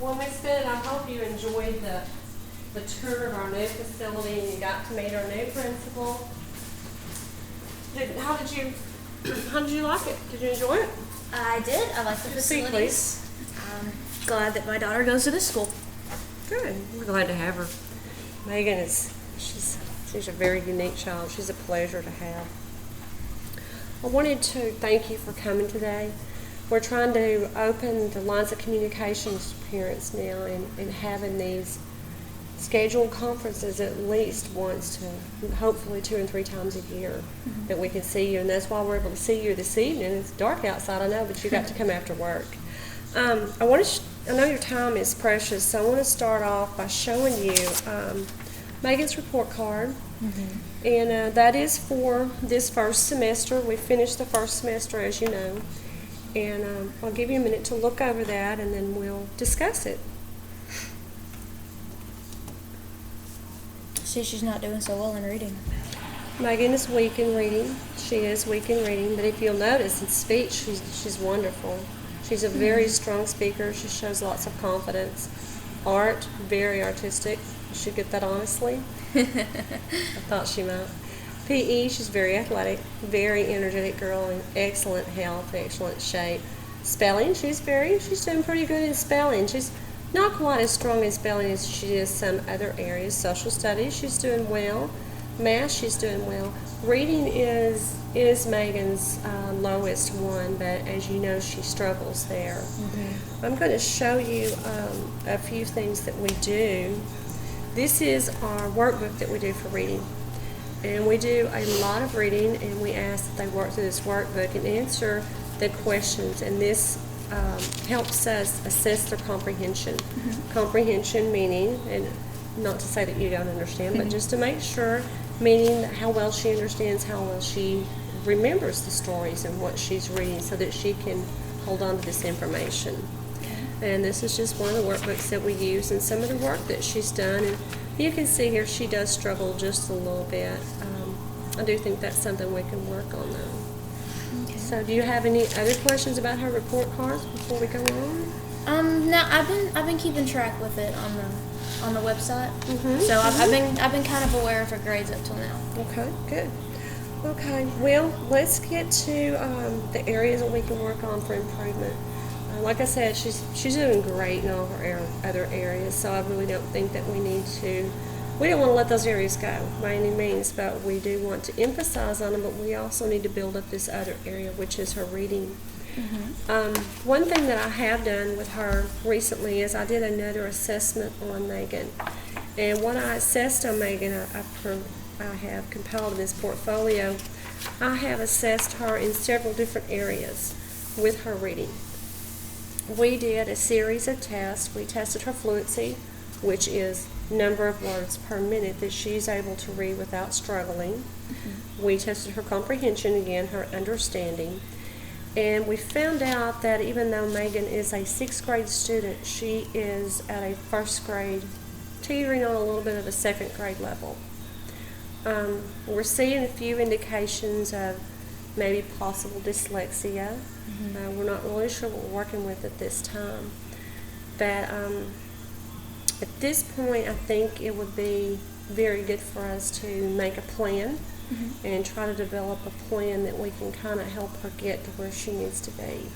Well, Miss Bennett, I hope you enjoyed the tour of our new facility and you got to meet our new principal. How did you like it? Did you enjoy it? I did. I like the See, facilities. I'm glad that my daughter goes to this school. Good. We're glad to have her. Megan she's a very unique child. She's a pleasure to have. I wanted to thank you for coming today. We're trying to open the lines of communications to parents now and having these scheduled conferences at least once to hopefully 2 and 3 times a year that we can see you, and that's why we're able to see you this evening. It's dark outside, I know, but you got to come after work. I know your time is precious, so I want to start off by showing you Megan's report card, and that is for this first semester. We finished the first semester, as you know, and I'll give you a minute to look over that, and then we'll discuss it. See, she's not doing so well in reading. Megan is weak in reading. She is weak in reading, but if you'll notice in speech, she's wonderful. She's a very strong speaker. She shows lots of confidence. Art, very artistic. You should get that honestly. I thought she might. PE, she's very athletic, very energetic girl, in excellent health, excellent shape. Spelling, she's doing pretty good in spelling. She's not quite as strong in spelling as she is some other areas. Social studies, she's doing well. Math, she's doing well. Reading is Megan's lowest one, but as you know, she struggles there. I'm going to show you a few things that we do. This is our workbook that we do for reading. And we do a lot of reading, and we ask that they work through this workbook and answer the questions. And this helps us assess their comprehension. Comprehension meaning, and not to say that you don't understand, but just to make sure, meaning how well she understands, how well she remembers the stories and what she's reading so that she can hold on to this information. And this is just one of the workbooks that we use and some of the work that she's done. And you can see here she does struggle just a little bit. I do think that's something we can work on though. Okay. So do you have any other questions about her report cards before we go on? No, I've been keeping track with it on the website. So I've been kind of aware of her grades up till now. Okay, good. Okay, well, let's get to the areas that we can work on for improvement. Like I said, she's doing great in all her other areas, so I really don't think that we don't want to let those areas go by any means, but we do want to emphasize on them, but we also need to build up this other area, which is her reading. One thing that I have done with her recently is I did another assessment on Megan. And when I assessed on Megan, I have compiled this portfolio. I have assessed her in several different areas with her reading. We did a series of tests. We tested her fluency, which is number of words per minute that she's able to read without struggling. We tested her comprehension, again, her understanding. And we found out that even though Megan is a 6th grade student, she is at a 1st grade, teetering on a little bit of a 2nd grade level. We're seeing a few indications of maybe possible dyslexia. We're not really sure what we're working with at this time. But at this point, I think it would be very good for us to make a plan and try to develop a plan that we can kind of help her get to where she needs to be.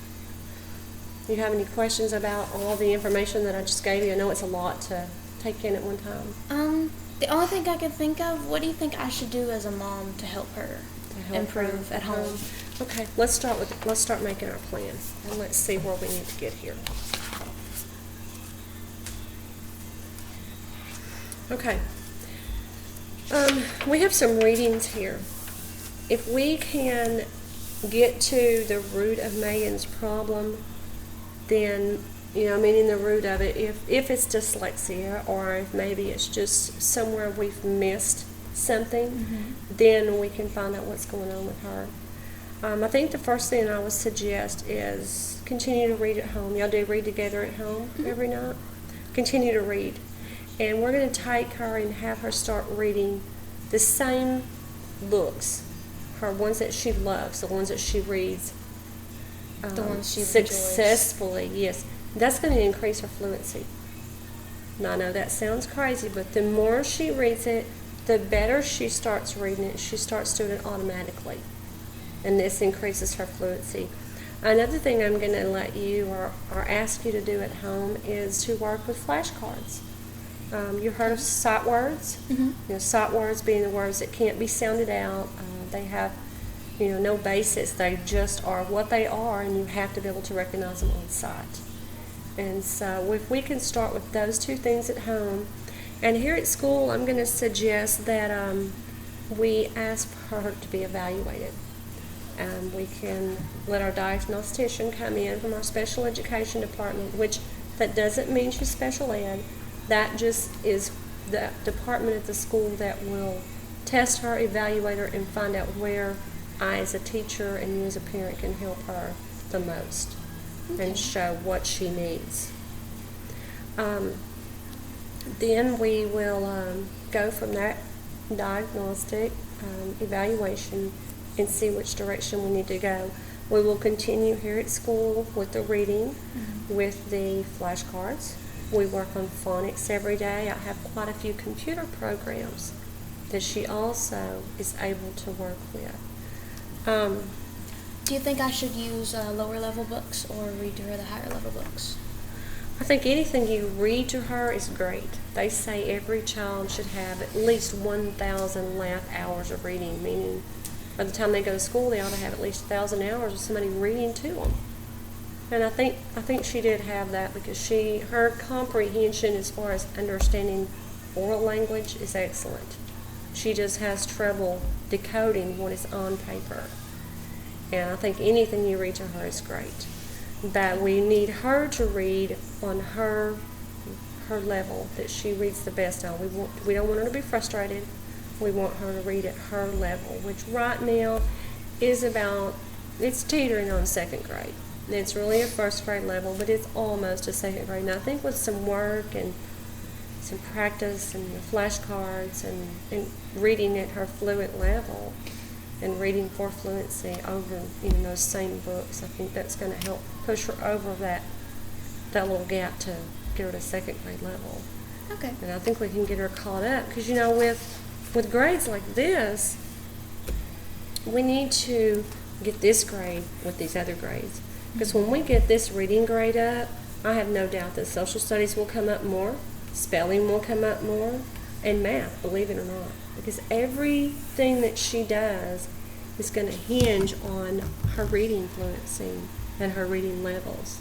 Do you have any questions about all the information that I just gave you? I know it's a lot to take in at one time. The only thing I can think of, what do you think I should do as a mom to help her improve at home? Okay, let's start making our plan, and let's see where we need to get here. Okay. We have some readings here. If we can get to the root of Megan's problem, then, meaning the root of it, if it's dyslexia or if maybe it's just somewhere we've missed something, then we can find out what's going on with her. I think the first thing I would suggest is continue to read at home. Y'all do read together at home every night? Continue to read. And we're going to take her and have her start reading the same books, her ones that she loves, the ones that she reads The ones she successfully. Yes, that's going to increase her fluency. Now, I know that sounds crazy, but the more she reads it, the better she starts reading it. She starts doing it automatically, and this increases her fluency. Another thing I'm going to let you or ask you to do at home is to work with flashcards. You've heard of sight words? Mm-hmm. You know, sight words being the words that can't be sounded out. They have, no basis. They just are what they are, and you have to be able to recognize them on sight. And so if we can start with those two things at home, and here at school, I'm going to suggest that we ask her to be evaluated. We can let our diagnostician come in from our special education department, which that doesn't mean she's special ed. That just is the department at the school that will test her, evaluate her, and find out where I as a teacher and you as a parent can help her the most and show what she needs. Then we will go from that diagnostic evaluation and see which direction we need to go. We will continue here at school with the reading, with the flashcards. We work on phonics every day. I have quite a few computer programs that she also is able to work with. Do you think I should use lower level books or read to her the higher level books? I think anything you read to her is great. They say every child should have at least 1,000 lap hours of reading, meaning by the time they go to school, they ought to have at least 1,000 hours of somebody reading to them. And I think she did have that because her comprehension as far as understanding oral language is excellent. She just has trouble decoding what is on paper. And I think anything you read to her is great. But we need her to read on her level that she reads the best on. We don't want her to be frustrated. We want her to read at her level, which right now is it's teetering on second grade. It's really a first grade level, but it's almost a second grade. And I think with some work and some practice and the flashcards and reading at her fluent level and reading for fluency over those same books, I think that's going to help push her over that little gap to get her to second grade level. Okay. And I think we can get her caught up because with grades like this, we need to get this grade with these other grades. Because when we get this reading grade up, I have no doubt that social studies will come up more, spelling will come up more, and math, believe it or not. Because everything that she does is going to hinge on her reading fluency and her reading levels.